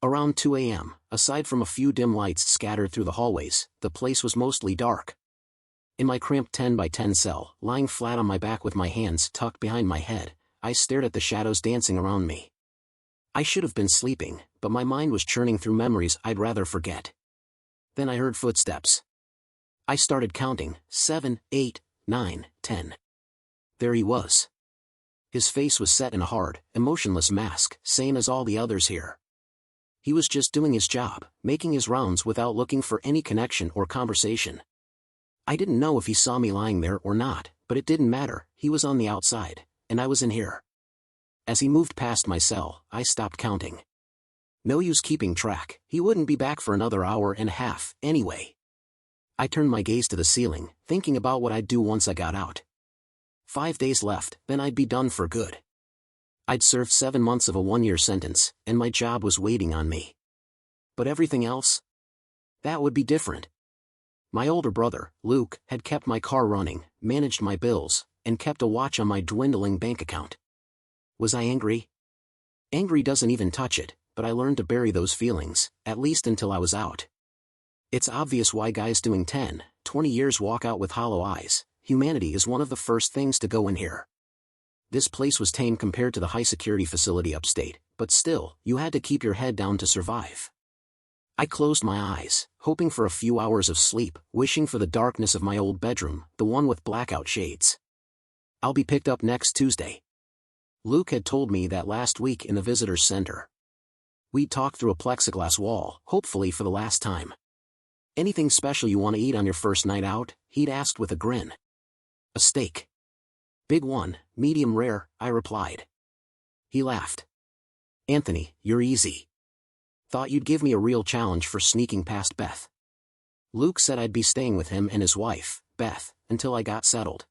Around 2 a.m., aside from a few dim lights scattered through the hallways, the place was mostly dark. In my cramped 10 by 10 cell, lying flat on my back with my hands tucked behind my head, I stared at the shadows dancing around me. I should have been sleeping, but my mind was churning through memories I'd rather forget. Then I heard footsteps. I started counting, 7, 8, 9, 10. There he was. His face was set in a hard, emotionless mask, same as all the others here. He was just doing his job, making his rounds without looking for any connection or conversation. I didn't know if he saw me lying there or not, but it didn't matter, he was on the outside, and I was in here. As he moved past my cell, I stopped counting. No use keeping track, he wouldn't be back for another hour and a half, anyway. I turned my gaze to the ceiling, thinking about what I'd do once I got out. 5 days left, then I'd be done for good. I'd served 7 months of a 1-year sentence, and my job was waiting on me. But everything else? That would be different. My older brother, Luke, had kept my car running, managed my bills, and kept a watch on my dwindling bank account. Was I angry? Angry doesn't even touch it, but I learned to bury those feelings, at least until I was out. It's obvious why guys doing 10, 20 years walk out with hollow eyes. Humanity is one of the first things to go in here. This place was tame compared to the high-security facility upstate, but still, you had to keep your head down to survive. I closed my eyes, hoping for a few hours of sleep, wishing for the darkness of my old bedroom, the one with blackout shades. I'll be picked up next Tuesday. Luke had told me that last week in the visitor's center. We'd talked through a plexiglass wall, hopefully for the last time. Anything special you want to eat on your first night out? He'd asked with a grin. A steak. Big one, medium rare, I replied. He laughed. Anthony, you're easy. Thought you'd give me a real challenge for sneaking past Beth. Luke said I'd be staying with him and his wife, Beth, until I got settled.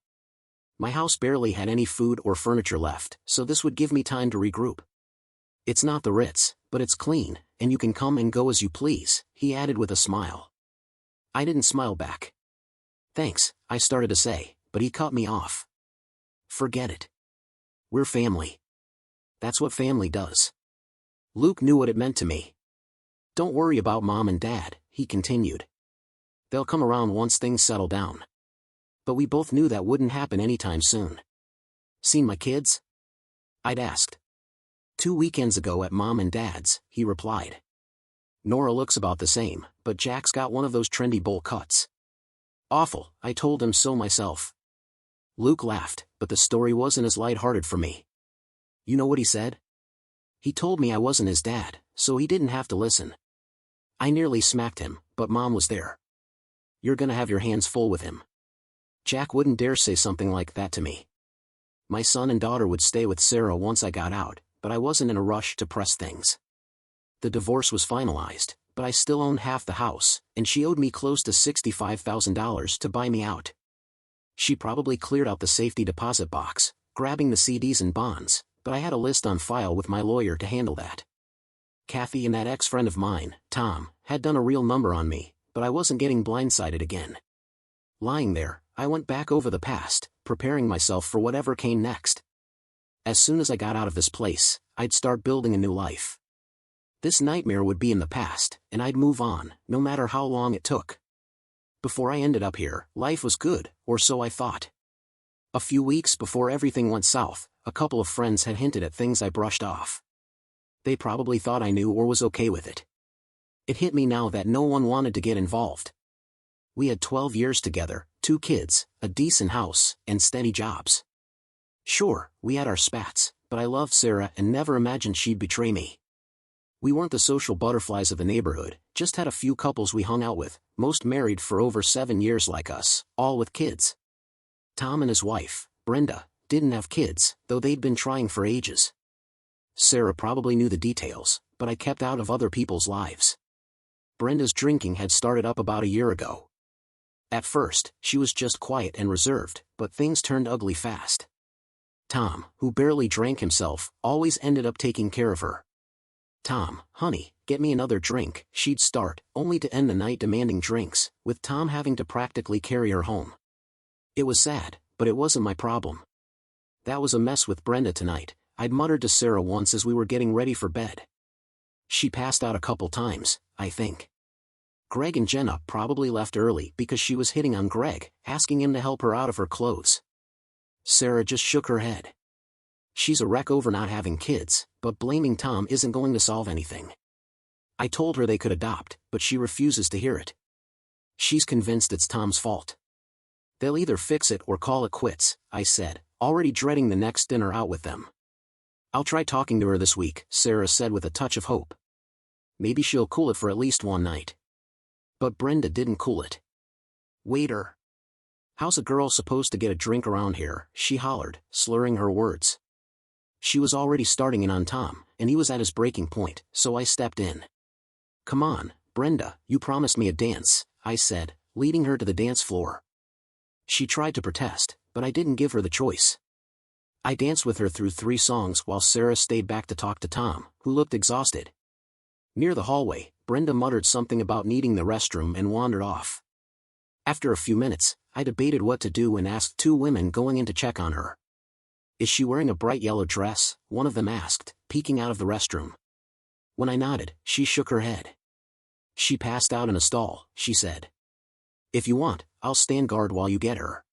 My house barely had any food or furniture left, so this would give me time to regroup. It's not the Ritz, but it's clean, and you can come and go as you please, he added with a smile. I didn't smile back. Thanks, I started to say, but he cut me off. Forget it. We're family. That's what family does. Luke knew what it meant to me. Don't worry about Mom and Dad, he continued. They'll come around once things settle down. But we both knew that wouldn't happen anytime soon. Seen my kids? I'd asked. 2 weekends ago at Mom and Dad's, he replied. Nora looks about the same, but Jack's got one of those trendy bowl cuts. Awful, I told him so myself. Luke laughed, but the story wasn't as lighthearted for me. You know what he said? He told me I wasn't his dad, so he didn't have to listen. I nearly smacked him, but Mom was there. You're gonna have your hands full with him. Jack wouldn't dare say something like that to me. My son and daughter would stay with Sarah once I got out, but I wasn't in a rush to press things. The divorce was finalized, but I still owned half the house, and she owed me close to $65,000 to buy me out. She probably cleared out the safety deposit box, grabbing the CDs and bonds, but I had a list on file with my lawyer to handle that. Kathy and that ex-friend of mine, Tom, had done a real number on me, but I wasn't getting blindsided again. Lying there, I went back over the past, preparing myself for whatever came next. As soon as I got out of this place, I'd start building a new life. This nightmare would be in the past, and I'd move on, no matter how long it took. Before I ended up here, life was good, or so I thought. A few weeks before everything went south, a couple of friends had hinted at things I brushed off. They probably thought I knew or was okay with it. It hit me now that no one wanted to get involved. We had 12 years together, 2 kids, a decent house, and steady jobs. Sure, we had our spats, but I loved Sarah and never imagined she'd betray me. We weren't the social butterflies of the neighborhood, just had a few couples we hung out with, most married for over 7 years like us, all with kids. Tom and his wife, Brenda, didn't have kids, though they'd been trying for ages. Sarah probably knew the details, but I kept out of other people's lives. Brenda's drinking had started up about a year ago. At first, she was just quiet and reserved, but things turned ugly fast. Tom, who barely drank himself, always ended up taking care of her. Tom, honey, get me another drink, she'd start, only to end the night demanding drinks, with Tom having to practically carry her home. It was sad, but it wasn't my problem. That was a mess with Brenda tonight, I'd muttered to Sarah once as we were getting ready for bed. She passed out a couple times, I think. Greg and Jenna probably left early because she was hitting on Greg, asking him to help her out of her clothes. Sarah just shook her head. She's a wreck over not having kids, but blaming Tom isn't going to solve anything. I told her they could adopt, but she refuses to hear it. She's convinced it's Tom's fault. They'll either fix it or call it quits, I said, already dreading the next dinner out with them. I'll try talking to her this week, Sarah said with a touch of hope. Maybe she'll cool it for at least one night. But Brenda didn't cool it. Waiter. How's a girl supposed to get a drink around here? She hollered, slurring her words. She was already starting in on Tom, and he was at his breaking point, so I stepped in. Come on, Brenda, you promised me a dance, I said, leading her to the dance floor. She tried to protest, but I didn't give her the choice. I danced with her through 3 songs while Sarah stayed back to talk to Tom, who looked exhausted. Near the hallway, Brenda muttered something about needing the restroom and wandered off. After a few minutes, I debated what to do and asked 2 women going in to check on her. Is she wearing a bright yellow dress? One of them asked, peeking out of the restroom. When I nodded, she shook her head. She passed out in a stall, she said. If you want, I'll stand guard while you get her.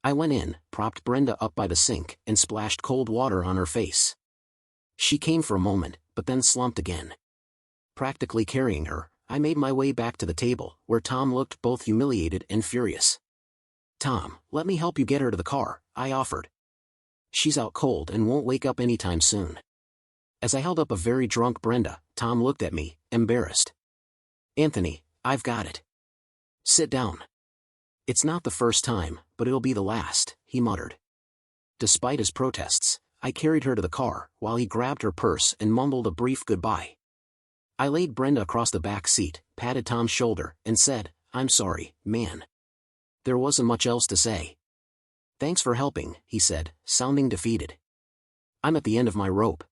I went in, propped Brenda up by the sink, and splashed cold water on her face. She came for a moment, but then slumped again. Practically carrying her, I made my way back to the table, where Tom looked both humiliated and furious. Tom, let me help you get her to the car, I offered. She's out cold and won't wake up anytime soon. As I held up a very drunk Brenda, Tom looked at me, embarrassed. Anthony, I've got it. Sit down. It's not the first time, but it'll be the last, he muttered. Despite his protests, I carried her to the car, while he grabbed her purse and mumbled a brief goodbye. I laid Brenda across the back seat, patted Tom's shoulder, and said, I'm sorry, man. There wasn't much else to say. Thanks for helping, he said, sounding defeated. I'm at the end of my rope.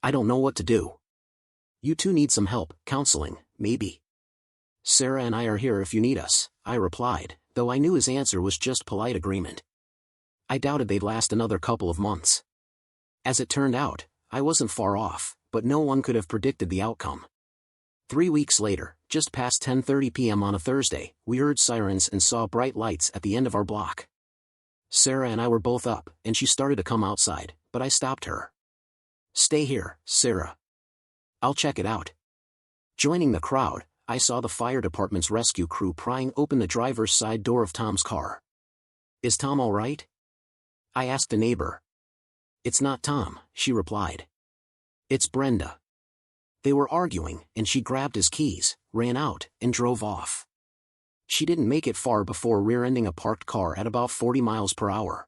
I don't know what to do. You two need some help, counseling, maybe. Sarah and I are here if you need us, I replied, though I knew his answer was just polite agreement. I doubted they'd last another couple of months. As it turned out, I wasn't far off, but no one could have predicted the outcome. 3 weeks later, just past 10:30 p.m. on a Thursday, we heard sirens and saw bright lights at the end of our block. Sarah and I were both up, and she started to come outside, but I stopped her. Stay here, Sarah. I'll check it out. Joining the crowd, I saw the fire department's rescue crew prying open the driver's side door of Tom's car. Is Tom all right? I asked a neighbor. It's not Tom, she replied. It's Brenda. They were arguing, and she grabbed his keys, ran out, and drove off. She didn't make it far before rear-ending a parked car at about 40 miles per hour.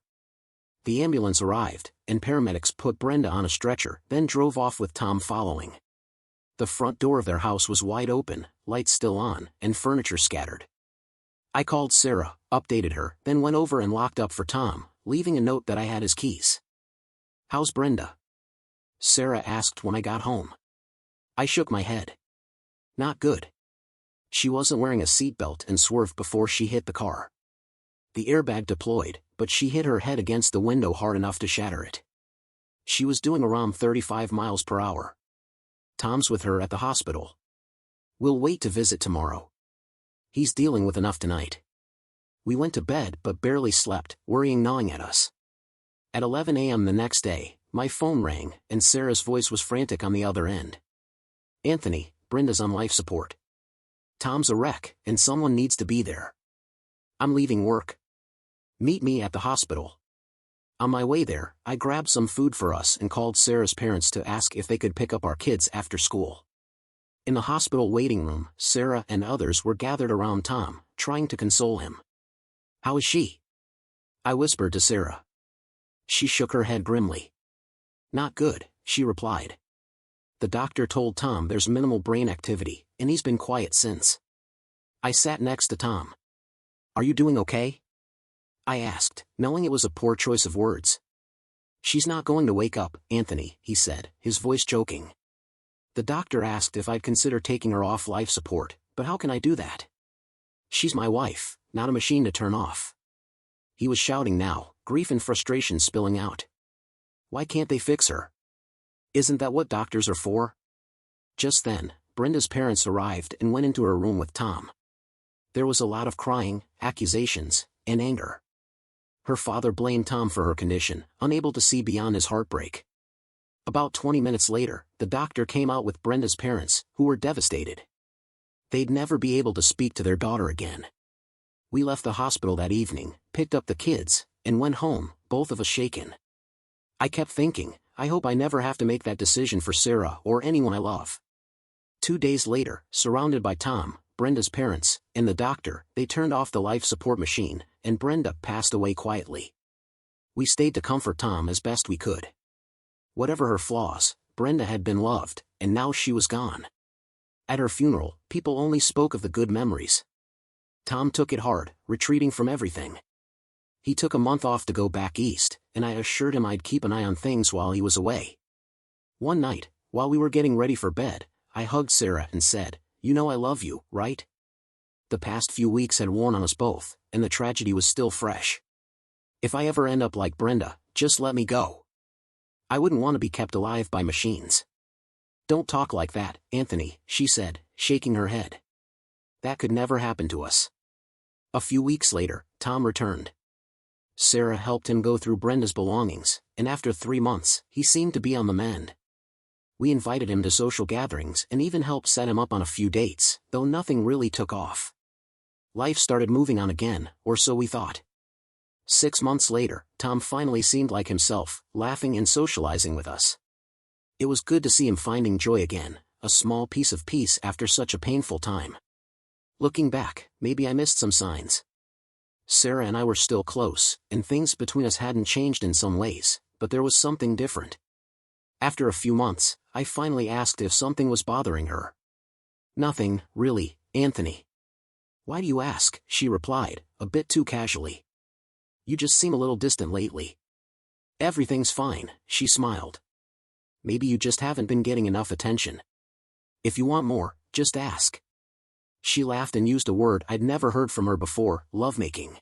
The ambulance arrived, and paramedics put Brenda on a stretcher, then drove off with Tom following. The front door of their house was wide open, lights still on, and furniture scattered. I called Sarah, updated her, then went over and locked up for Tom, leaving a note that I had his keys. How's Brenda? Sarah asked when I got home. I shook my head. Not good. She wasn't wearing a seatbelt and swerved before she hit the car. The airbag deployed, but she hit her head against the window hard enough to shatter it. She was doing around 35 miles per hour. Tom's with her at the hospital. We'll wait to visit tomorrow. He's dealing with enough tonight. We went to bed but barely slept, worrying gnawing at us. At 11 a.m. the next day, my phone rang, and Sarah's voice was frantic on the other end. Anthony, Brenda's on life support. Tom's a wreck, and someone needs to be there. I'm leaving work. Meet me at the hospital. On my way there, I grabbed some food for us and called Sarah's parents to ask if they could pick up our kids after school. In the hospital waiting room, Sarah and others were gathered around Tom, trying to console him. How is she? I whispered to Sarah. She shook her head grimly. Not good, she replied. The doctor told Tom there's minimal brain activity, and he's been quiet since. I sat next to Tom. Are you doing okay? I asked, knowing it was a poor choice of words. She's not going to wake up, Anthony, he said, his voice choking. The doctor asked if I'd consider taking her off life support, but how can I do that? She's my wife, not a machine to turn off. He was shouting now, grief and frustration spilling out. Why can't they fix her? Isn't that what doctors are for? Just then, Brenda's parents arrived and went into her room with Tom. There was a lot of crying, accusations, and anger. Her father blamed Tom for her condition, unable to see beyond his heartbreak. About 20 minutes later, the doctor came out with Brenda's parents, who were devastated. They'd never be able to speak to their daughter again. We left the hospital that evening, picked up the kids, and went home, both of us shaken. I kept thinking, I hope I never have to make that decision for Sarah or anyone I love. 2 days later, surrounded by Tom, Brenda's parents, and the doctor, they turned off the life support machine, and Brenda passed away quietly. We stayed to comfort Tom as best we could. Whatever her flaws, Brenda had been loved, and now she was gone. At her funeral, people only spoke of the good memories. Tom took it hard, retreating from everything. He took a month off to go back east, and I assured him I'd keep an eye on things while he was away. One night, while we were getting ready for bed, I hugged Sarah and said, "You know I love you, right?" The past few weeks had worn on us both, and the tragedy was still fresh. If I ever end up like Brenda, just let me go. I wouldn't want to be kept alive by machines. "Don't talk like that, Anthony," she said, shaking her head. "That could never happen to us." A few weeks later, Tom returned. Sarah helped him go through Brenda's belongings, and after 3 months, he seemed to be on the mend. We invited him to social gatherings and even helped set him up on a few dates, though nothing really took off. Life started moving on again, or so we thought. 6 months later, Tom finally seemed like himself, laughing and socializing with us. It was good to see him finding joy again, a small piece of peace after such a painful time. Looking back, maybe I missed some signs. Sarah and I were still close, and things between us hadn't changed in some ways, but there was something different. After a few months, I finally asked if something was bothering her. "Nothing, really, Anthony." "Why do you ask?" she replied, a bit too casually. "You just seem a little distant lately." "Everything's fine," she smiled. "Maybe you just haven't been getting enough attention. If you want more, just ask." She laughed and used a word I'd never heard from her before, lovemaking.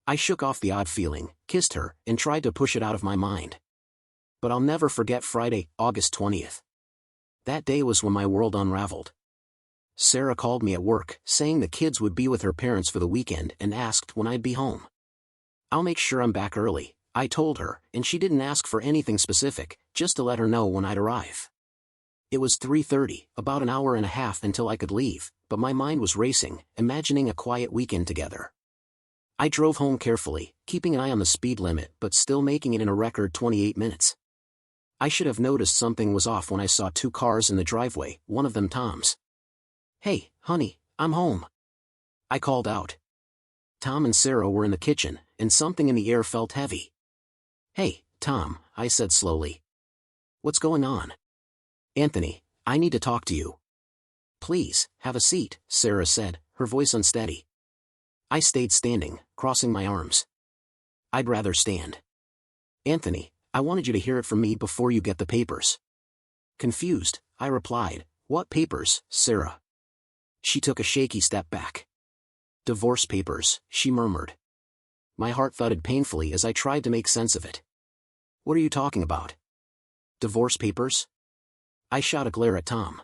I shook off the odd feeling, kissed her, and tried to push it out of my mind. But I'll never forget Friday, August 20th. That day was when my world unraveled. Sarah called me at work, saying the kids would be with her parents for the weekend and asked when I'd be home. "I'll make sure I'm back early," I told her, and she didn't ask for anything specific, just to let her know when I'd arrive. It was 3:30, about an hour and a half until I could leave, but my mind was racing, imagining a quiet weekend together. I drove home carefully, keeping an eye on the speed limit but still making it in a record 28 minutes. I should have noticed something was off when I saw 2 cars in the driveway, one of them Tom's. "Hey, honey, I'm home," I called out. Tom and Sarah were in the kitchen, and something in the air felt heavy. "Hey, Tom," I said slowly. "What's going on?" "Anthony, I need to talk to you." "Please, have a seat," Sarah said, her voice unsteady. I stayed standing, crossing my arms. "I'd rather stand." "Anthony, I wanted you to hear it from me before you get the papers." Confused, I replied, "What papers, Sarah?" She took a shaky step back. "Divorce papers," she murmured. My heart thudded painfully as I tried to make sense of it. "What are you talking about?" "Divorce papers?" I shot a glare at Tom.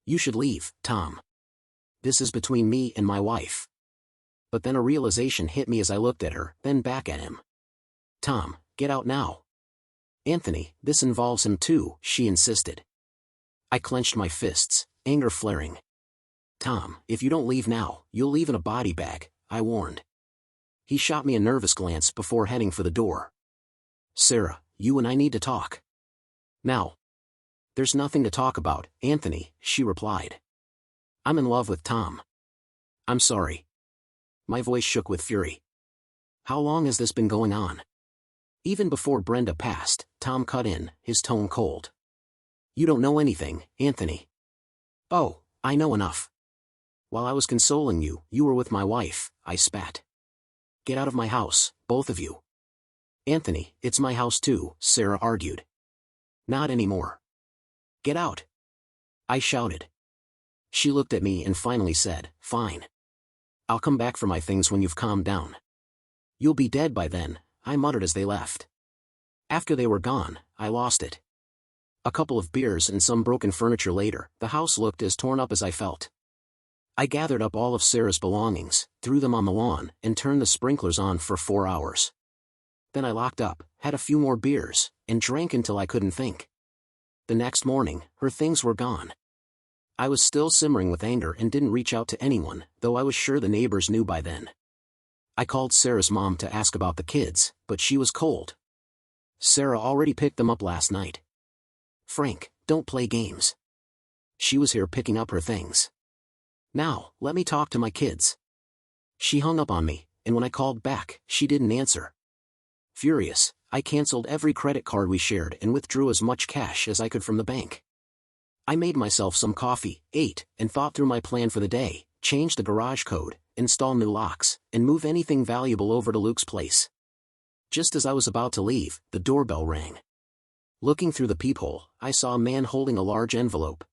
"You should leave, Tom. This is between me and my wife." But then a realization hit me as I looked at her, then back at him. "Tom, get out now." "Anthony, this involves him too," she insisted. I clenched my fists, anger flaring. "Tom, if you don't leave now, you'll leave in a body bag," I warned. He shot me a nervous glance before heading for the door. "Sarah, you and I need to talk." "Now." "There's nothing to talk about, Anthony," she replied. "I'm in love with Tom." "I'm sorry." My voice shook with fury. "How long has this been going on?" Even before Brenda passed, Tom cut in, his tone cold. "You don't know anything, Anthony." "Oh, I know enough. While I was consoling you, you were with my wife," I spat. "Get out of my house, both of you." "Anthony, it's my house too," Sarah argued. "Not anymore." "Get out," I shouted. She looked at me and finally said, "Fine. I'll come back for my things when you've calmed down." "You'll be dead by then," I muttered as they left. After they were gone, I lost it. A couple of beers and some broken furniture later, the house looked as torn up as I felt. I gathered up all of Sarah's belongings, threw them on the lawn, and turned the sprinklers on for 4 hours. Then I locked up, had a few more beers, and drank until I couldn't think. The next morning, her things were gone. I was still simmering with anger and didn't reach out to anyone, though I was sure the neighbors knew by then. I called Sarah's mom to ask about the kids, but she was cold. Sarah already picked them up last night. Frank, don't play games. She was here picking up her things. Now, let me talk to my kids. She hung up on me, and when I called back, she didn't answer. Furious, I canceled every credit card we shared and withdrew as much cash as I could from the bank. I made myself some coffee, ate, and thought through my plan for the day, change the garage code, install new locks, and move anything valuable over to Luke's place. Just as I was about to leave, the doorbell rang. Looking through the peephole, I saw a man holding a large envelope.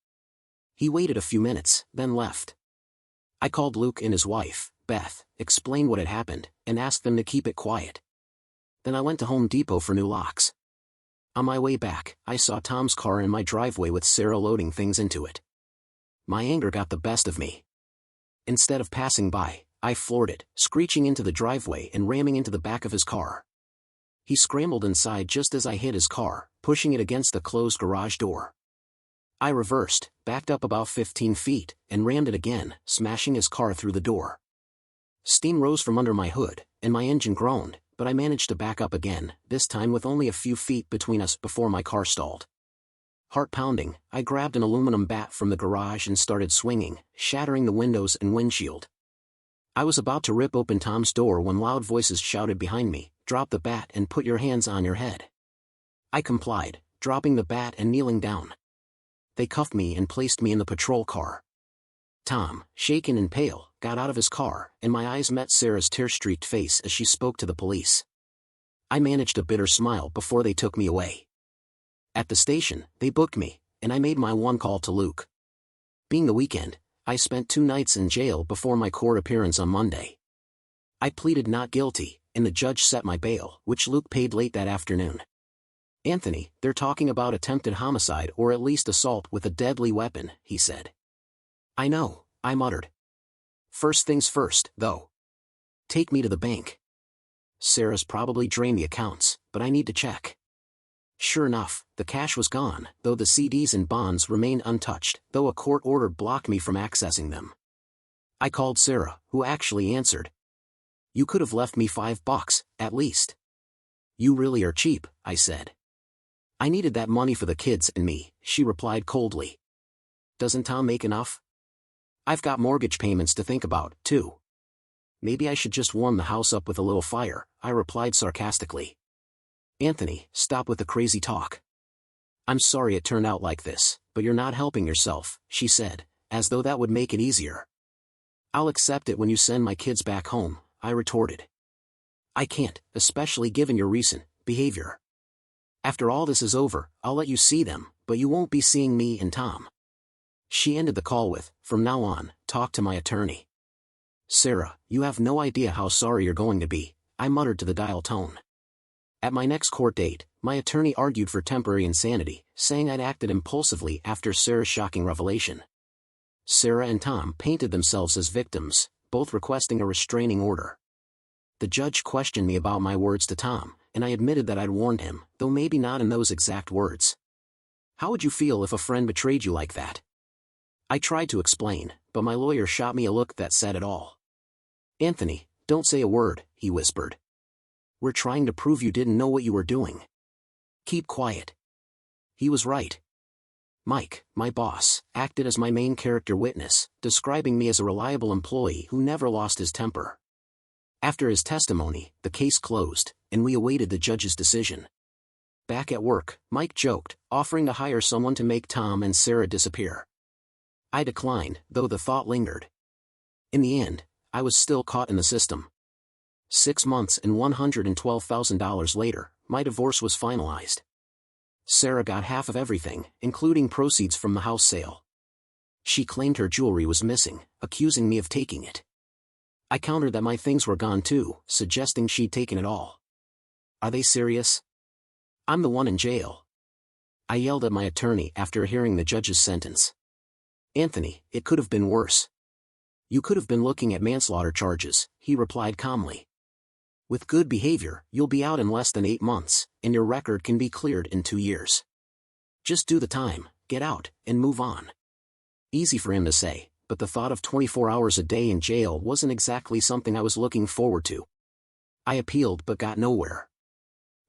He waited a few minutes, then left. I called Luke and his wife, Beth, explained what had happened, and asked them to keep it quiet. Then I went to Home Depot for new locks. On my way back, I saw Tom's car in my driveway with Sarah loading things into it. My anger got the best of me. Instead of passing by, I floored it, screeching into the driveway and ramming into the back of his car. He scrambled inside just as I hit his car, pushing it against the closed garage door. I reversed, backed up about 15 feet, and rammed it again, smashing his car through the door. Steam rose from under my hood, and my engine groaned, but I managed to back up again, this time with only a few feet between us before my car stalled. Heart pounding, I grabbed an aluminum bat from the garage and started swinging, shattering the windows and windshield. I was about to rip open Tom's door when loud voices shouted behind me, "Drop the bat and put your hands on your head." I complied, dropping the bat and kneeling down. They cuffed me and placed me in the patrol car. Tom, shaken and pale, got out of his car, and my eyes met Sarah's tear-streaked face as she spoke to the police. I managed a bitter smile before they took me away. At the station, they booked me, and I made my one call to Luke. Being the weekend, I spent 2 nights in jail before my court appearance on Monday. I pleaded not guilty, and the judge set my bail, which Luke paid late that afternoon. "Anthony, they're talking about attempted homicide or at least assault with a deadly weapon," he said. "I know," I muttered. "First things first, though. Take me to the bank. Sarah's probably drained the accounts, but I need to check." Sure enough, the cash was gone, though the CDs and bonds remained untouched, though a court order blocked me from accessing them. I called Sarah, who actually answered. "You could have left me $5, at least." "You really are cheap," I said. "I needed that money for the kids and me," she replied coldly. "Doesn't Tom make enough? I've got mortgage payments to think about, too." "Maybe I should just warm the house up with a little fire," I replied sarcastically. "Anthony, stop with the crazy talk. I'm sorry it turned out like this, but you're not helping yourself," she said, as though that would make it easier. "I'll accept it when you send my kids back home," I retorted. "I can't, especially given your recent behavior. After all this is over, I'll let you see them, but you won't be seeing me and Tom." She ended the call with, "From now on, talk to my attorney." "Sarah, you have no idea how sorry you're going to be," I muttered to the dial tone. At my next court date, my attorney argued for temporary insanity, saying I'd acted impulsively after Sarah's shocking revelation. Sarah and Tom painted themselves as victims, both requesting a restraining order. The judge questioned me about my words to Tom, and I admitted that I'd warned him, though maybe not in those exact words. "How would you feel if a friend betrayed you like that?" I tried to explain, but my lawyer shot me a look that said it all. "Anthony, don't say a word," he whispered. "We're trying to prove you didn't know what you were doing. Keep quiet." He was right. Mike, my boss, acted as my main character witness, describing me as a reliable employee who never lost his temper. After his testimony, the case closed, and we awaited the judge's decision. Back at work, Mike joked, offering to hire someone to make Tom and Sarah disappear. I declined, though the thought lingered. In the end, I was still caught in the system. 6 months and $112,000 later, my divorce was finalized. Sarah got half of everything, including proceeds from the house sale. She claimed her jewelry was missing, accusing me of taking it. I countered that my things were gone too, suggesting she'd taken it all. Are they serious? I'm the one in jail. I yelled at my attorney after hearing the judge's sentence. "Anthony, it could have been worse. You could have been looking at manslaughter charges," he replied calmly. "With good behavior, you'll be out in less than 8 months, and your record can be cleared in 2 years. Just do the time, get out, and move on." Easy for him to say, but the thought of 24 hours a day in jail wasn't exactly something I was looking forward to. I appealed but got nowhere.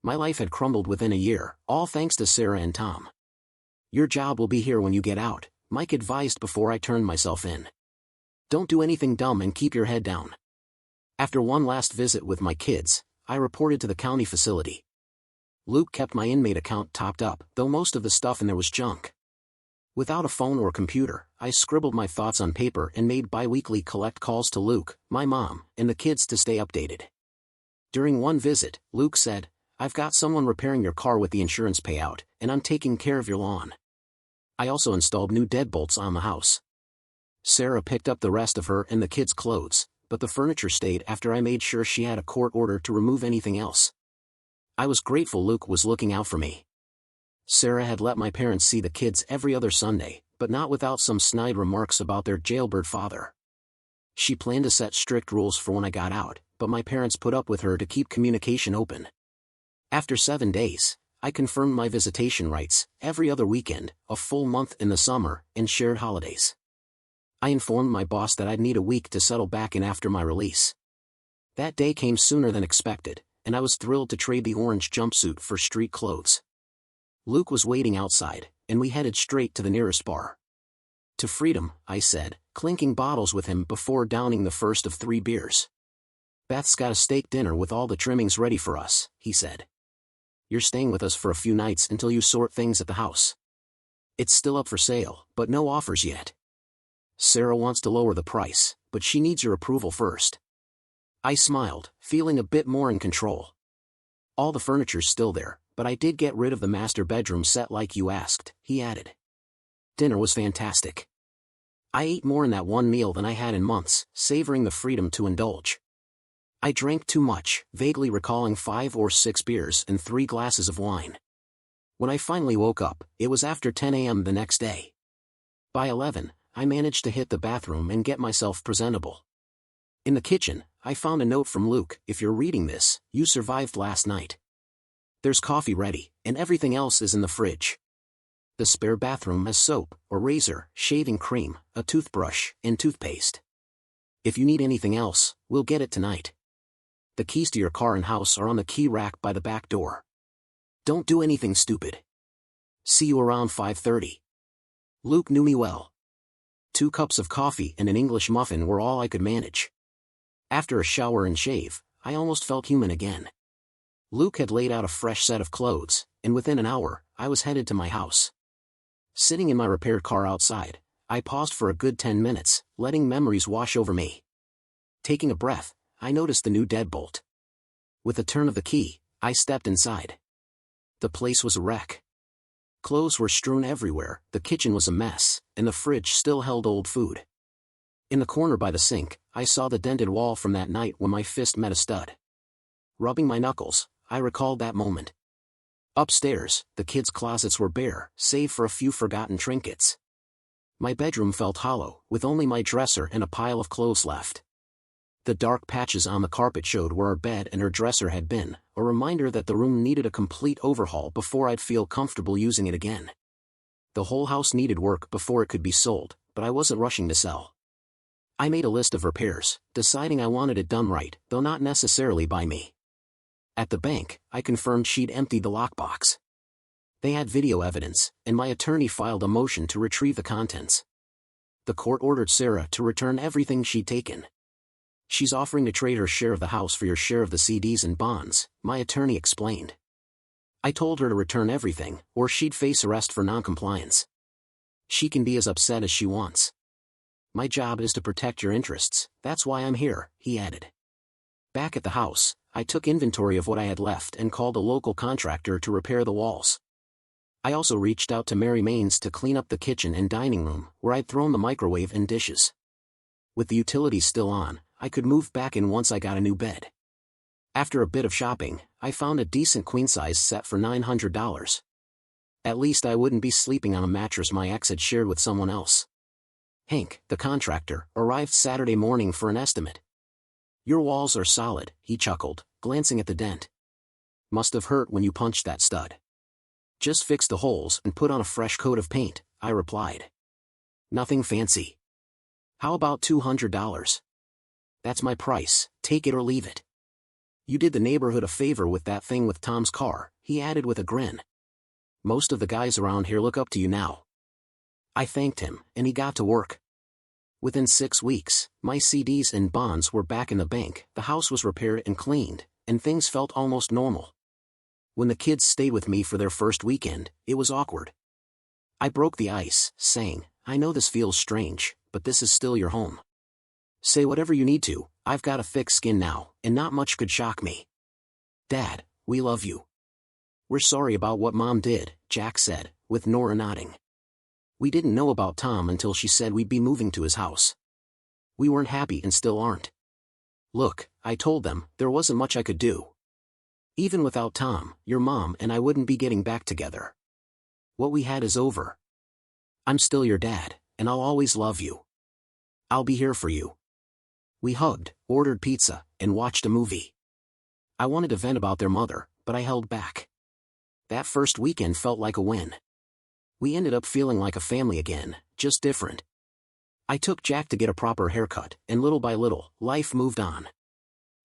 My life had crumbled within a year, all thanks to Sarah and Tom. "Your job will be here when you get out," Mike advised before I turned myself in. "Don't do anything dumb and keep your head down." After one last visit with my kids, I reported to the county facility. Luke kept my inmate account topped up, though most of the stuff in there was junk. Without a phone or computer, I scribbled my thoughts on paper and made bi-weekly collect calls to Luke, my mom, and the kids to stay updated. During one visit, Luke said, "I've got someone repairing your car with the insurance payout, and I'm taking care of your lawn." I also installed new deadbolts on the house. Sarah picked up the rest of her and the kids' clothes, but the furniture stayed after I made sure she had a court order to remove anything else. I was grateful Luke was looking out for me. Sarah had let my parents see the kids every other Sunday, but not without some snide remarks about their jailbird father. She planned to set strict rules for when I got out, but my parents put up with her to keep communication open. After 7 days, I confirmed my visitation rights, every other weekend, a full month in the summer, and shared holidays. I informed my boss that I'd need a week to settle back in after my release. That day came sooner than expected, and I was thrilled to trade the orange jumpsuit for street clothes. Luke was waiting outside, and we headed straight to the nearest bar. "To freedom," I said, clinking bottles with him before downing the first of 3 beers. "Beth's got a steak dinner with all the trimmings ready for us," he said. "You're staying with us for a few nights until you sort things at the house. It's still up for sale, but no offers yet. Sarah wants to lower the price, but she needs your approval first." I smiled, feeling a bit more in control. "All the furniture's still there, but I did get rid of the master bedroom set like you asked," he added. Dinner was fantastic. I ate more in that one meal than I had in months, savoring the freedom to indulge. I drank too much, vaguely recalling 5 or 6 beers and 3 glasses of wine. When I finally woke up, it was after 10 a.m. the next day. By 11, I managed to hit the bathroom and get myself presentable. In the kitchen, I found a note from Luke. "If you're reading this, you survived last night. There's coffee ready, and everything else is in the fridge. The spare bathroom has soap, a razor, shaving cream, a toothbrush, and toothpaste. If you need anything else, we'll get it tonight. The keys to your car and house are on the key rack by the back door. Don't do anything stupid. See you around 5:30. Luke knew me well. 2 cups of coffee and an English muffin were all I could manage. After a shower and shave, I almost felt human again. Luke had laid out a fresh set of clothes, and within an hour, I was headed to my house. Sitting in my repaired car outside, I paused for a good 10 minutes, letting memories wash over me. Taking a breath, I noticed the new deadbolt. With a turn of the key, I stepped inside. The place was a wreck. Clothes were strewn everywhere, the kitchen was a mess, and the fridge still held old food. In the corner by the sink, I saw the dented wall from that night when my fist met a stud. Rubbing my knuckles, I recalled that moment. Upstairs, the kids' closets were bare, save for a few forgotten trinkets. My bedroom felt hollow, with only my dresser and a pile of clothes left. The dark patches on the carpet showed where our bed and her dresser had been, a reminder that the room needed a complete overhaul before I'd feel comfortable using it again. The whole house needed work before it could be sold, but I wasn't rushing to sell. I made a list of repairs, deciding I wanted it done right, though not necessarily by me. At the bank, I confirmed she'd emptied the lockbox. They had video evidence, and my attorney filed a motion to retrieve the contents. The court ordered Sarah to return everything she'd taken. She's offering to trade her share of the house for your share of the CDs and bonds, my attorney explained. I told her to return everything, or she'd face arrest for noncompliance. She can be as upset as she wants. My job is to protect your interests, that's why I'm here, he added. Back at the house, I took inventory of what I had left and called a local contractor to repair the walls. I also reached out to Mary Main's to clean up the kitchen and dining room, where I'd thrown the microwave and dishes. With the utilities still on, I could move back in once I got a new bed. After a bit of shopping, I found a decent queen-size set for $900. At least I wouldn't be sleeping on a mattress my ex had shared with someone else. Hank, the contractor, arrived Saturday morning for an estimate. "Your walls are solid," he chuckled, glancing at the dent. "Must have hurt when you punched that stud." "Just fix the holes and put on a fresh coat of paint," I replied. "Nothing fancy." "How about $200? That's my price, take it or leave it." "You did the neighborhood a favor with that thing with Tom's car," he added with a grin. "Most of the guys around here look up to you now." I thanked him, and he got to work. Within 6 weeks, my CDs and bonds were back in the bank, the house was repaired and cleaned, and things felt almost normal. When the kids stayed with me for their first weekend, it was awkward. I broke the ice, saying, "I know this feels strange, but this is still your home. Say whatever you need to, I've got a thick skin now, and not much could shock me." "Dad, we love you." "We're sorry about what Mom did," Jack said, with Nora nodding. "We didn't know about Tom until she said we'd be moving to his house. We weren't happy and still aren't." "Look," I told them, "there wasn't much I could do. Even without Tom, your mom and I wouldn't be getting back together. What we had is over. I'm still your dad, and I'll always love you. I'll be here for you." We hugged, ordered pizza, and watched a movie. I wanted to vent about their mother, but I held back. That first weekend felt like a win. We ended up feeling like a family again, just different. I took Jack to get a proper haircut, and little by little, life moved on.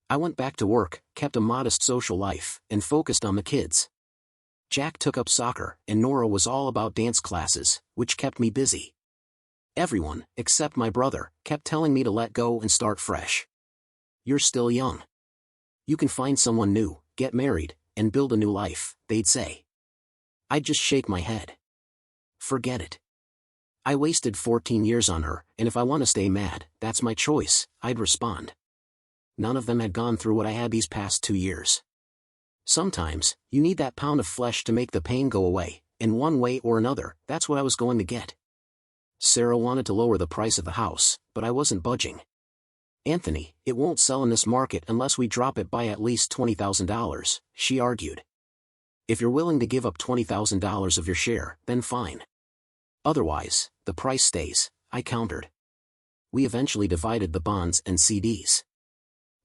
I went back to work, kept a modest social life, and focused on the kids. Jack took up soccer, and Nora was all about dance classes, which kept me busy. Everyone, except my brother, kept telling me to let go and start fresh. "You're still young. You can find someone new, get married, and build a new life," they'd say. I'd just shake my head. "Forget it. I wasted 14 years on her, and if I want to stay mad, that's my choice," I'd respond. None of them had gone through what I had these past 2 years. Sometimes, you need that pound of flesh to make the pain go away, and one way or another, that's what I was going to get. Sarah wanted to lower the price of the house, but I wasn't budging. "Anthony, it won't sell in this market unless we drop it by at least $20,000, she argued. "If you're willing to give up $20,000 of your share, then fine. Otherwise, the price stays," I countered. We eventually divided the bonds and CDs.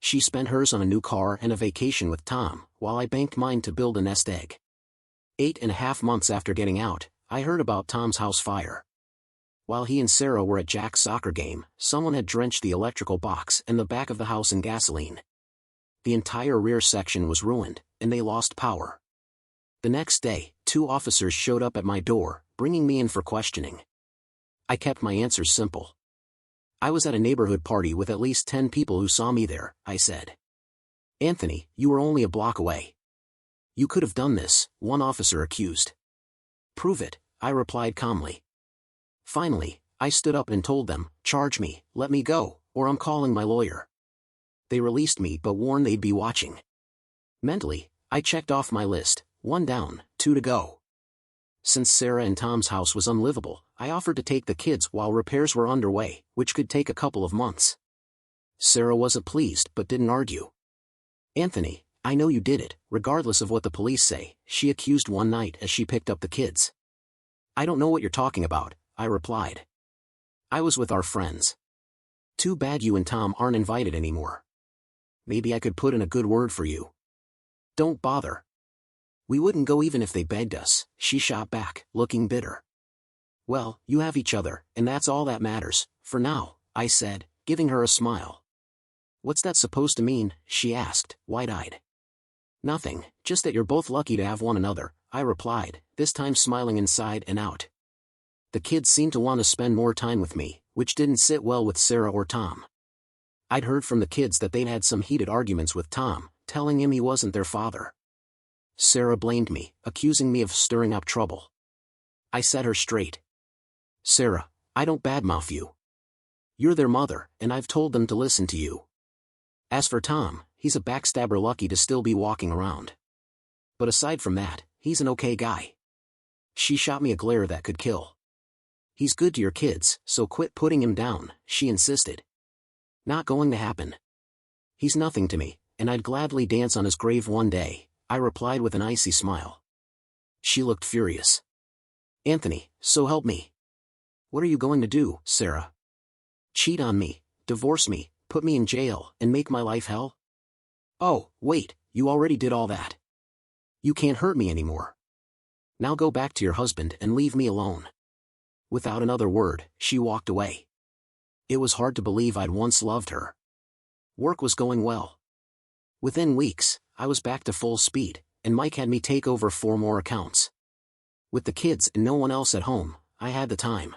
She spent hers on a new car and a vacation with Tom, while I banked mine to build a nest egg. 8.5 months after getting out, I heard about Tom's house fire. While he and Sarah were at Jack's soccer game, someone had drenched the electrical box and the back of the house in gasoline. The entire rear section was ruined, and they lost power. The next day, 2 officers showed up at my door, bringing me in for questioning. I kept my answers simple. "I was at a neighborhood party with at least 10 people who saw me there," I said. "Anthony, you were only a block away. You could have done this," one officer accused. "Prove it," I replied calmly. Finally, I stood up and told them, "Charge me, let me go, or I'm calling my lawyer." They released me but warned they'd be watching. Mentally, I checked off my list, 1 down, 2 to go. Since Sarah and Tom's house was unlivable, I offered to take the kids while repairs were underway, which could take a couple of months. Sarah wasn't pleased but didn't argue. "Anthony, I know you did it, regardless of what the police say," she accused one night as she picked up the kids. "I don't know what you're talking about," I replied. "I was with our friends. Too bad you and Tom aren't invited anymore. Maybe I could put in a good word for you." "Don't bother. We wouldn't go even if they begged us," she shot back, looking bitter. "Well, you have each other, and that's all that matters, for now," I said, giving her a smile. "What's that supposed to mean?" she asked, wide-eyed. "Nothing, just that you're both lucky to have one another," I replied, this time smiling inside and out. The kids seemed to want to spend more time with me, which didn't sit well with Sarah or Tom. I'd heard from the kids that they'd had some heated arguments with Tom, telling him he wasn't their father. Sarah blamed me, accusing me of stirring up trouble. I set her straight. "Sarah, I don't badmouth you. You're their mother, and I've told them to listen to you. As for Tom, he's a backstabber lucky to still be walking around. But aside from that, he's an okay guy." She shot me a glare that could kill. "He's good to your kids, so quit putting him down," she insisted. "Not going to happen. He's nothing to me, and I'd gladly dance on his grave one day," I replied with an icy smile. She looked furious. Anthony, so help me. What are you going to do, Sarah? Cheat on me, divorce me, put me in jail, and make my life hell? Oh, wait, you already did all that. You can't hurt me anymore. Now go back to your husband and leave me alone. Without another word, she walked away. It was hard to believe I'd once loved her. Work was going well. Within weeks, I was back to full speed, and Mike had me take over 4 more accounts. With the kids and no one else at home, I had the time.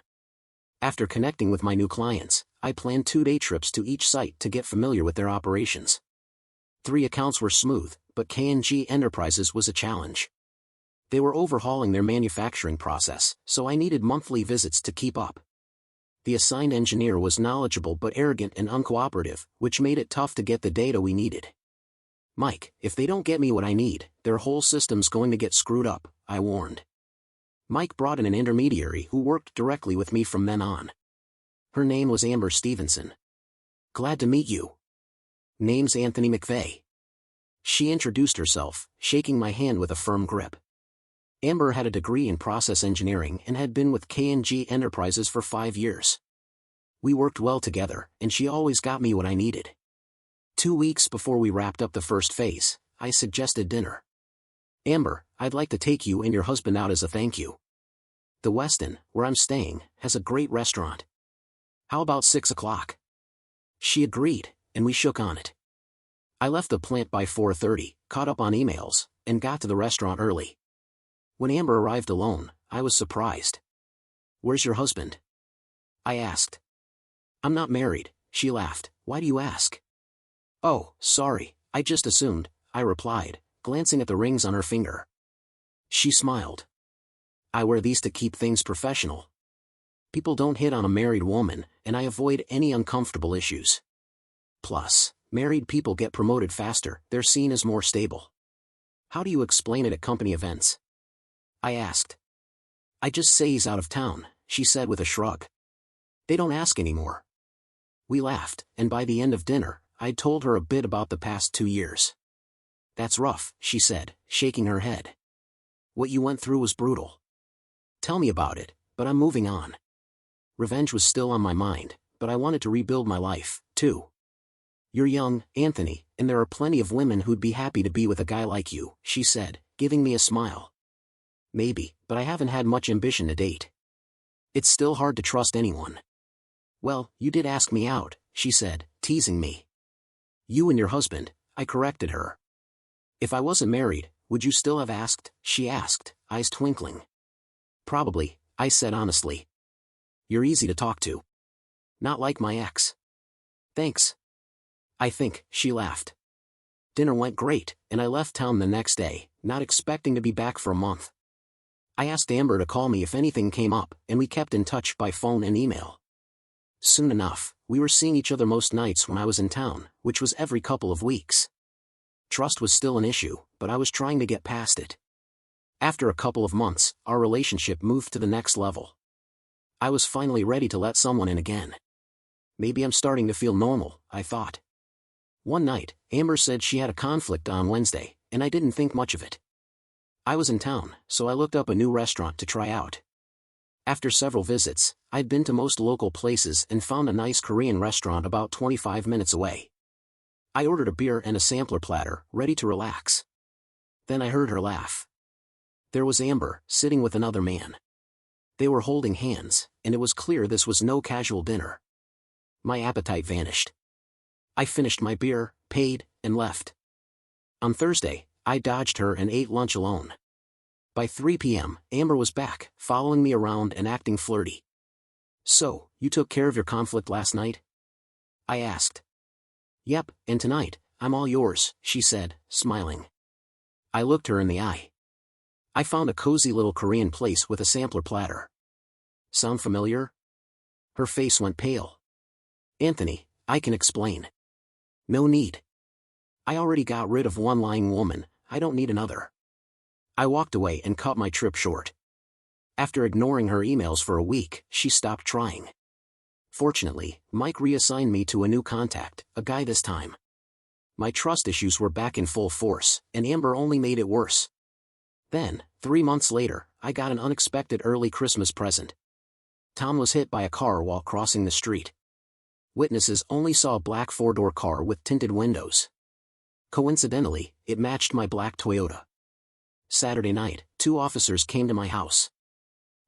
After connecting with my new clients, I planned 2-day trips to each site to get familiar with their operations. 3 accounts were smooth, but K&G Enterprises was a challenge. They were overhauling their manufacturing process, so I needed monthly visits to keep up. The assigned engineer was knowledgeable but arrogant and uncooperative, which made it tough to get the data we needed. Mike, if they don't get me what I need, their whole system's going to get screwed up, I warned. Mike brought in an intermediary who worked directly with me from then on. Her name was Amber Stevenson. Glad to meet you. Name's Anthony McVeigh. She introduced herself, shaking my hand with a firm grip. Amber had a degree in process engineering and had been with K&G Enterprises for 5 years. We worked well together, and she always got me what I needed. 2 weeks before we wrapped up the first phase, I suggested dinner. Amber, I'd like to take you and your husband out as a thank you. The Westin, where I'm staying, has a great restaurant. How about 6 o'clock? She agreed, and we shook on it. I left the plant by 4:30, caught up on emails, and got to the restaurant early. When Amber arrived alone, I was surprised. Where's your husband? I asked. I'm not married, she laughed. Why do you ask? Oh, sorry, I just assumed, I replied, glancing at the rings on her finger. She smiled. I wear these to keep things professional. People don't hit on a married woman, and I avoid any uncomfortable issues. Plus, married people get promoted faster, they're seen as more stable. How do you explain it at company events? I asked. I just say he's out of town, she said with a shrug. They don't ask anymore. We laughed, and by the end of dinner, I'd told her a bit about the past 2 years. That's rough, she said, shaking her head. What you went through was brutal. Tell me about it, but I'm moving on. Revenge was still on my mind, but I wanted to rebuild my life, too. You're young, Anthony, and there are plenty of women who'd be happy to be with a guy like you, she said, giving me a smile. Maybe, but I haven't had much ambition to date. It's still hard to trust anyone. Well, you did ask me out, she said, teasing me. You and your husband, I corrected her. If I wasn't married, would you still have asked? She asked, eyes twinkling. Probably, I said honestly. You're easy to talk to. Not like my ex. Thanks. I think, she laughed. Dinner went great, and I left town the next day, not expecting to be back for a month. I asked Amber to call me if anything came up, and we kept in touch by phone and email. Soon enough, we were seeing each other most nights when I was in town, which was every couple of weeks. Trust was still an issue, but I was trying to get past it. After a couple of months, our relationship moved to the next level. I was finally ready to let someone in again. Maybe I'm starting to feel normal, I thought. One night, Amber said she had a conflict on Wednesday, and I didn't think much of it. I was in town, so I looked up a new restaurant to try out. After several visits, I'd been to most local places and found a nice Korean restaurant about 25 minutes away. I ordered a beer and a sampler platter, ready to relax. Then I heard her laugh. There was Amber, sitting with another man. They were holding hands, and it was clear this was no casual dinner. My appetite vanished. I finished my beer, paid, and left. On Thursday, I dodged her and ate lunch alone. By 3 p.m., Amber was back, following me around and acting flirty. So, you took care of your conflict last night? I asked. Yep, and tonight, I'm all yours, she said, smiling. I looked her in the eye. I found a cozy little Korean place with a sampler platter. Sound familiar? Her face went pale. Anthony, I can explain. No need. I already got rid of one lying woman, I don't need another. I walked away and cut my trip short. After ignoring her emails for a week, she stopped trying. Fortunately, Mike reassigned me to a new contact, a guy this time. My trust issues were back in full force, and Amber only made it worse. Then, 3 months later, I got an unexpected early Christmas present. Tom was hit by a car while crossing the street. Witnesses only saw a black four-door car with tinted windows. Coincidentally, it matched my black Toyota. Saturday night, 2 officers came to my house.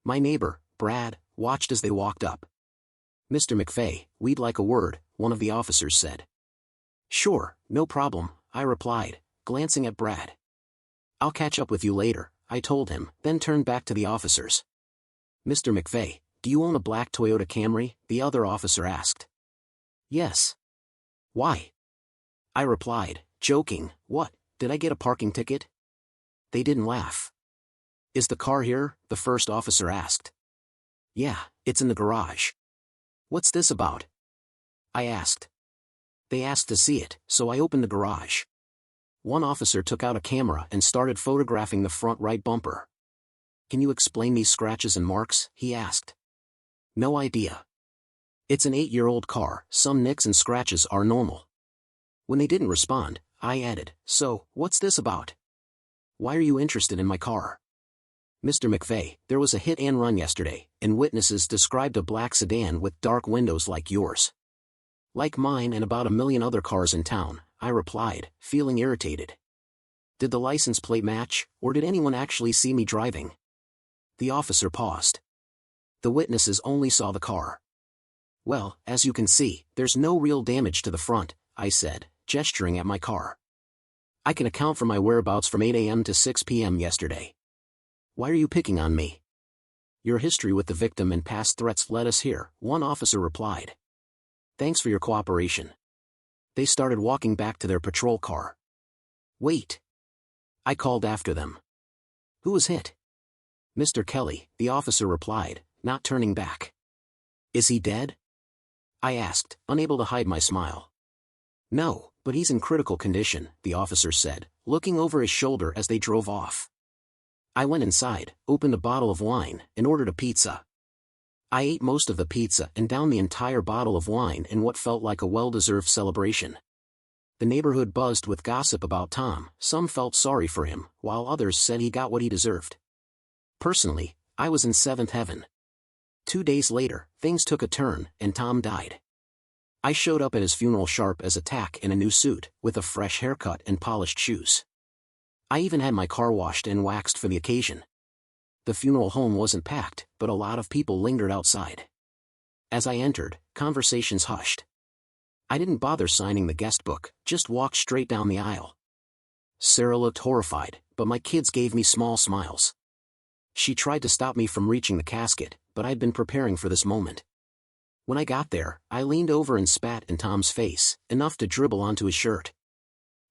My neighbor, Brad, watched as they walked up. "Mr. McVeigh, we'd like a word," one of the officers said. "Sure, no problem," I replied, glancing at Brad. "I'll catch up with you later," I told him, then turned back to the officers. "Mr. McVeigh, do you own a black Toyota Camry?" the other officer asked. "Yes." "Why?" I replied, joking, "What, did I get a parking ticket?" They didn't laugh. "Is the car here?" the first officer asked. "Yeah, it's in the garage." "What's this about?" I asked. They asked to see it, so I opened the garage. One officer took out a camera and started photographing the front right bumper. "Can you explain these scratches and marks?" he asked. "No idea. It's an 8-year-old car, some nicks and scratches are normal." When they didn't respond, I added, "So, what's this about? Why are you interested in my car?" "Mr. McVeigh, there was a hit and run yesterday, and witnesses described a black sedan with dark windows like yours." "Like mine and about a million other cars in town," I replied, feeling irritated. "Did the license plate match, or did anyone actually see me driving?" The officer paused. "The witnesses only saw the car." "Well, as you can see, there's no real damage to the front," I said, gesturing at my car. "I can account for my whereabouts from 8 a.m. to 6 p.m. yesterday. Why are you picking on me?" "Your history with the victim and past threats led us here," one officer replied. "Thanks for your cooperation." They started walking back to their patrol car. "Wait!" I called after them. "Who was hit?" "Mr. Kelly," the officer replied, not turning back. "Is he dead?" I asked, unable to hide my smile. "No, but he's in critical condition," the officer said, looking over his shoulder as they drove off. I went inside, opened a bottle of wine, and ordered a pizza. I ate most of the pizza and downed the entire bottle of wine in what felt like a well-deserved celebration. The neighborhood buzzed with gossip about Tom. Some felt sorry for him, while others said he got what he deserved. Personally, I was in seventh heaven. 2 days later, things took a turn, and Tom died. I showed up at his funeral sharp as a tack in a new suit, with a fresh haircut and polished shoes. I even had my car washed and waxed for the occasion. The funeral home wasn't packed, but a lot of people lingered outside. As I entered, conversations hushed. I didn't bother signing the guest book, just walked straight down the aisle. Sarah looked horrified, but my kids gave me small smiles. She tried to stop me from reaching the casket, but I'd been preparing for this moment. When I got there, I leaned over and spat in Tom's face, enough to dribble onto his shirt.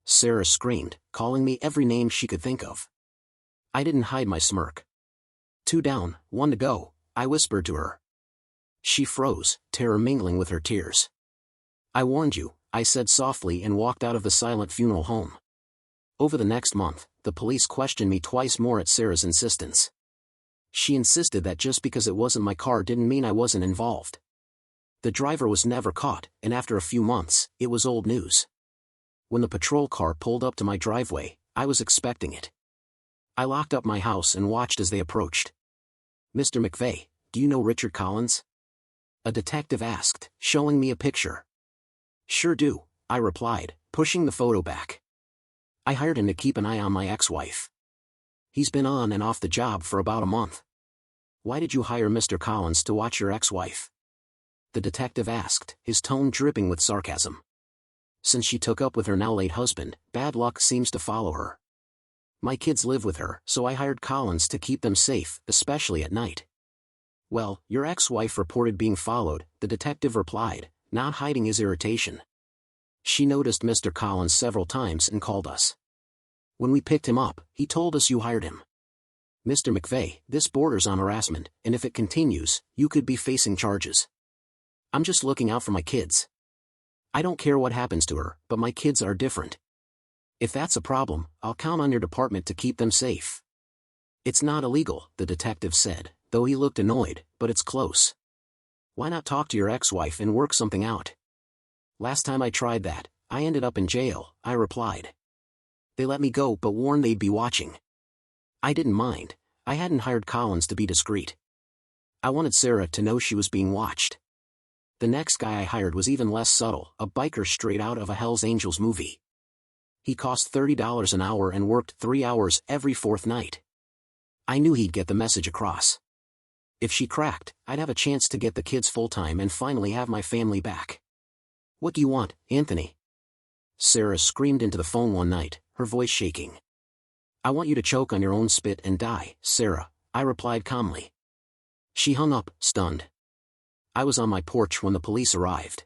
Sarah screamed, calling me every name she could think of. I didn't hide my smirk. 2 down, 1 to go, I whispered to her. She froze, terror mingling with her tears. "I warned you," I said softly and walked out of the silent funeral home. Over the next month, the police questioned me twice more at Sarah's insistence. She insisted that just because it wasn't my car didn't mean I wasn't involved. The driver was never caught, and after a few months, it was old news. When the patrol car pulled up to my driveway, I was expecting it. I locked up my house and watched as they approached. "Mr. McVeigh, do you know Richard Collins?" a detective asked, showing me a picture. "Sure do," I replied, pushing the photo back. "I hired him to keep an eye on my ex-wife. He's been on and off the job for about a month." "Why did you hire Mr. Collins to watch your ex-wife?" the detective asked, his tone dripping with sarcasm. "Since she took up with her now-late husband, bad luck seems to follow her. My kids live with her, so I hired Collins to keep them safe, especially at night." "Well, your ex-wife reported being followed," the detective replied, not hiding his irritation. "She noticed Mr. Collins several times and called us. When we picked him up, he told us you hired him. Mr. McVeigh, this borders on harassment, and if it continues, you could be facing charges. I'm just looking out for my kids. I don't care what happens to her, but my kids are different. If that's a problem, I'll count on your department to keep them safe." "It's not illegal," the detective said, though he looked annoyed, "but it's close. Why not talk to your ex-wife and work something out?" "Last time I tried that, I ended up in jail," I replied. "They let me go but warned they'd be watching." I didn't mind. I hadn't hired Collins to be discreet. I wanted Sarah to know she was being watched. The next guy I hired was even less subtle, a biker straight out of a Hell's Angels movie. He cost $30 an hour and worked 3 hours every fourth night. I knew he'd get the message across. If she cracked, I'd have a chance to get the kids full-time and finally have my family back. "What do you want, Anthony?" Sarah screamed into the phone one night, her voice shaking. "I want you to choke on your own spit and die, Sarah," I replied calmly. She hung up, stunned. I was on my porch when the police arrived.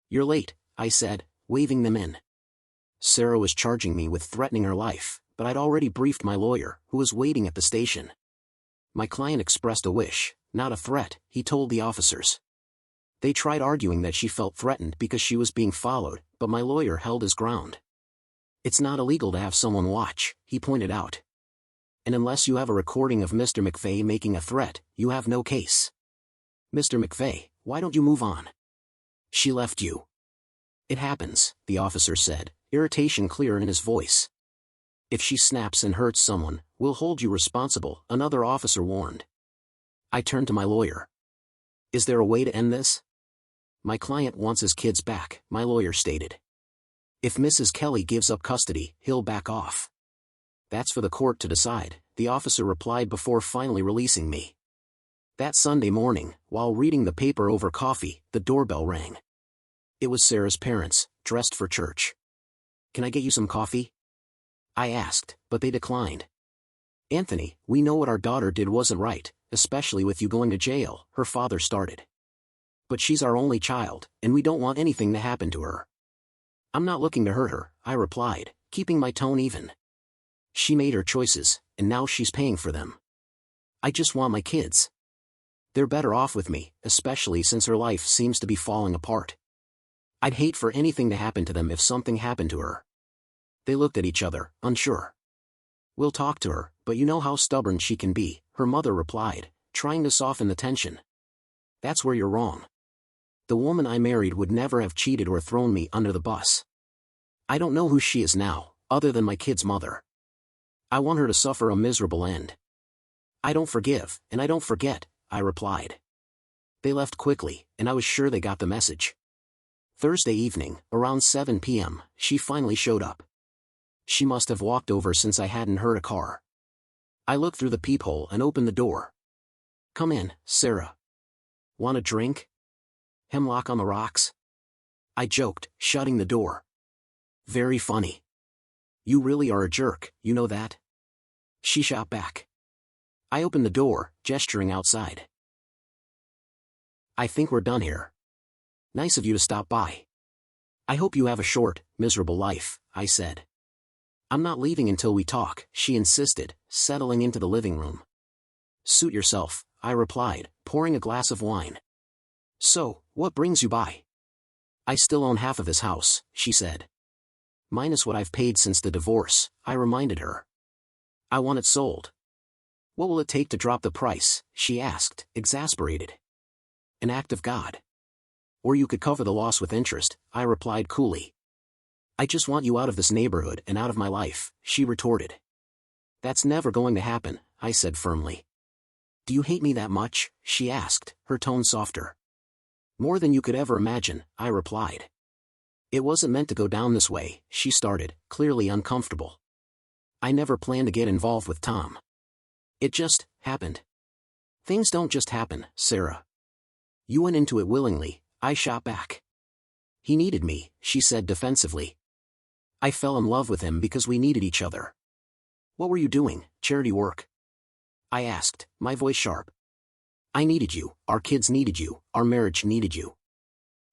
"You're late," I said, waving them in. Sarah was charging me with threatening her life, but I'd already briefed my lawyer, who was waiting at the station. My client expressed a wish, not a threat, he told the officers. They tried arguing that she felt threatened because she was being followed, but my lawyer held his ground. "It's not illegal to have someone watch," he pointed out. "And unless you have a recording of Mr. McVeigh making a threat, you have no case." "Mr. McVeigh, why don't you move on?" "She left you." "It happens," the officer said, irritation clear in his voice. "If she snaps and hurts someone, we'll hold you responsible," another officer warned. I turned to my lawyer. "Is there a way to end this?" "My client wants his kids back," my lawyer stated. "If Mrs. Kelly gives up custody, he'll back off." "That's for the court to decide," the officer replied before finally releasing me. That Sunday morning, while reading the paper over coffee, the doorbell rang. It was Sarah's parents, dressed for church. "Can I get you some coffee?" I asked, but they declined. "Anthony, we know what our daughter did wasn't right, especially with you going to jail," her father started. "But she's our only child, and we don't want anything to happen to her." "I'm not looking to hurt her," I replied, keeping my tone even. "She made her choices, and now she's paying for them. I just want my kids. They're better off with me, especially since her life seems to be falling apart. I'd hate for anything to happen to them if something happened to her." They looked at each other, unsure. "We'll talk to her, but you know how stubborn she can be," her mother replied, trying to soften the tension. "That's where you're wrong. The woman I married would never have cheated or thrown me under the bus. I don't know who she is now, other than my kid's mother. I want her to suffer a miserable end. I don't forgive, and I don't forget," I replied. They left quickly, and I was sure they got the message. Thursday evening, around 7 p.m., she finally showed up. She must have walked over since I hadn't heard a car. I looked through the peephole and opened the door. "Come in, Sarah. Want a drink? Hemlock on the rocks?" I joked, shutting the door. "Very funny. You really are a jerk, you know that?" She shot back. I opened the door, gesturing outside. "I think we're done here. Nice of you to stop by. I hope you have a short, miserable life," I said. "I'm not leaving until we talk," she insisted, settling into the living room. "Suit yourself," I replied, pouring a glass of wine. "So, what brings you by?" "I still own half of this house," she said. "Minus what I've paid since the divorce," I reminded her. "I want it sold." "What will it take to drop the price?" she asked, exasperated. "An act of God. Or you could cover the loss with interest," I replied coolly. "I just want you out of this neighborhood and out of my life," she retorted. "That's never going to happen," I said firmly. "Do you hate me that much?" she asked, her tone softer. "More than you could ever imagine," I replied. "It wasn't meant to go down this way," she started, clearly uncomfortable. "I never planned to get involved with Tom. It just happened." "Things don't just happen, Sarah. You went into it willingly," I shot back. "He needed me," she said defensively. "I fell in love with him because we needed each other." "What were you doing, charity work?" I asked, my voice sharp. "I needed you, our kids needed you, our marriage needed you.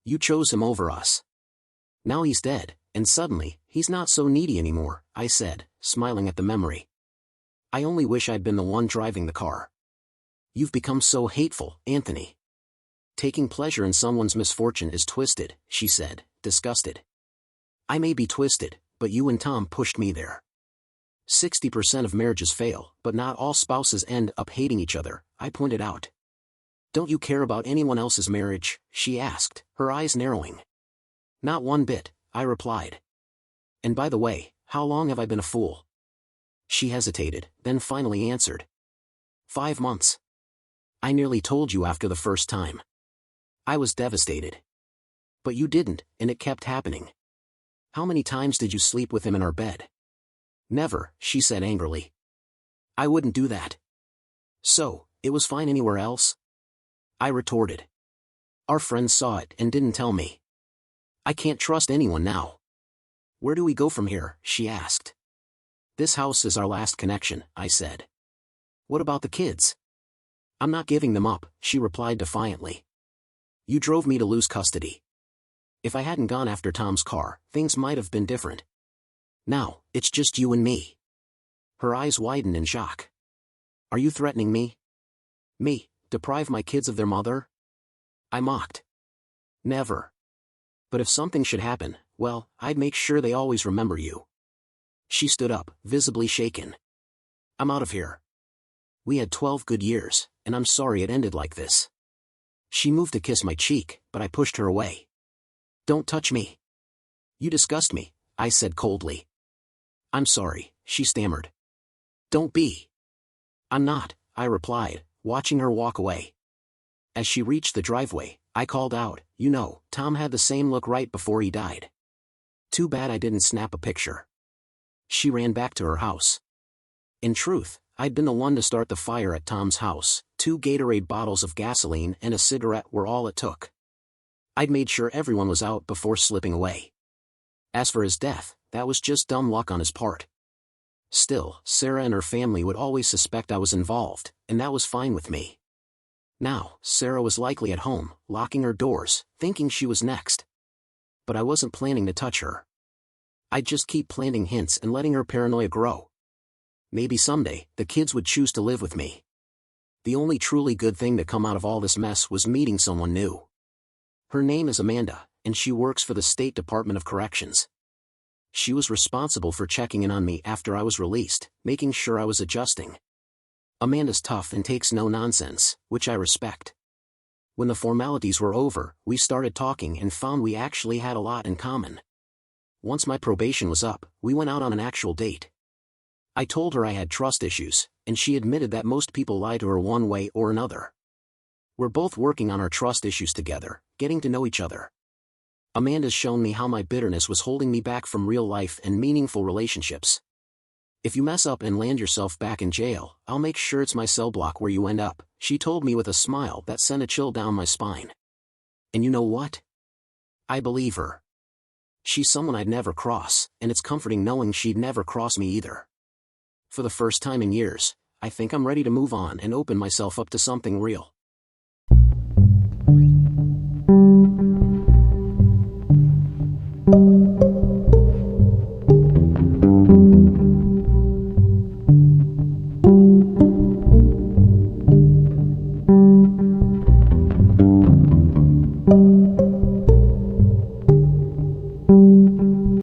You chose him over us. Now he's dead, and suddenly, he's not so needy anymore," I said, smiling at the memory. "I only wish I'd been the one driving the car." "You've become so hateful, Anthony. Taking pleasure in someone's misfortune is twisted," she said, disgusted. "I may be twisted, but you and Tom pushed me there. 60% of marriages fail, but not all spouses end up hating each other," I pointed out. "Don't you care about anyone else's marriage?" she asked, her eyes narrowing. "Not one bit," I replied. "And by the way, how long have I been a fool?" She hesitated, then finally answered. 5 months. I nearly told you after the first time. I was devastated. But you didn't, and it kept happening. How many times did you sleep with him in our bed? Never, she said angrily. I wouldn't do that. So, it was fine anywhere else? I retorted. Our friends saw it and didn't tell me. I can't trust anyone now. Where do we go from here? She asked. This house is our last connection, I said. What about the kids? I'm not giving them up, she replied defiantly. You drove me to lose custody. If I hadn't gone after Tom's car, things might have been different. Now, it's just you and me. Her eyes widened in shock. Are you threatening me? Me, deprive my kids of their mother? I mocked. Never. But if something should happen, well, I'd make sure they always remember you. She stood up, visibly shaken. I'm out of here. We had 12 good years, and I'm sorry it ended like this. She moved to kiss my cheek, but I pushed her away. Don't touch me. You disgust me, I said coldly. I'm sorry, she stammered. Don't be. I'm not, I replied, watching her walk away. As she reached the driveway, I called out, you know, Tom had the same look right before he died. Too bad I didn't snap a picture. She ran back to her house. In truth, I'd been the one to start the fire at Tom's house. 2 Gatorade bottles of gasoline and a cigarette were all it took. I'd made sure everyone was out before slipping away. As for his death, that was just dumb luck on his part. Still, Sarah and her family would always suspect I was involved, and that was fine with me. Now, Sarah was likely at home, locking her doors, thinking she was next. But I wasn't planning to touch her. I'd just keep planting hints and letting her paranoia grow. Maybe someday, the kids would choose to live with me. The only truly good thing to come out of all this mess was meeting someone new. Her name is Amanda, and she works for the State Department of Corrections. She was responsible for checking in on me after I was released, making sure I was adjusting. Amanda's tough and takes no nonsense, which I respect. When the formalities were over, we started talking and found we actually had a lot in common. Once my probation was up, we went out on an actual date. I told her I had trust issues, and she admitted that most people lie to her one way or another. We're both working on our trust issues together, getting to know each other. Amanda's shown me how my bitterness was holding me back from real life and meaningful relationships. If you mess up and land yourself back in jail, I'll make sure it's my cell block where you end up, she told me with a smile that sent a chill down my spine. And you know what? I believe her. She's someone I'd never cross, and it's comforting knowing she'd never cross me either. For the first time in years, I think I'm ready to move on and open myself up to something real.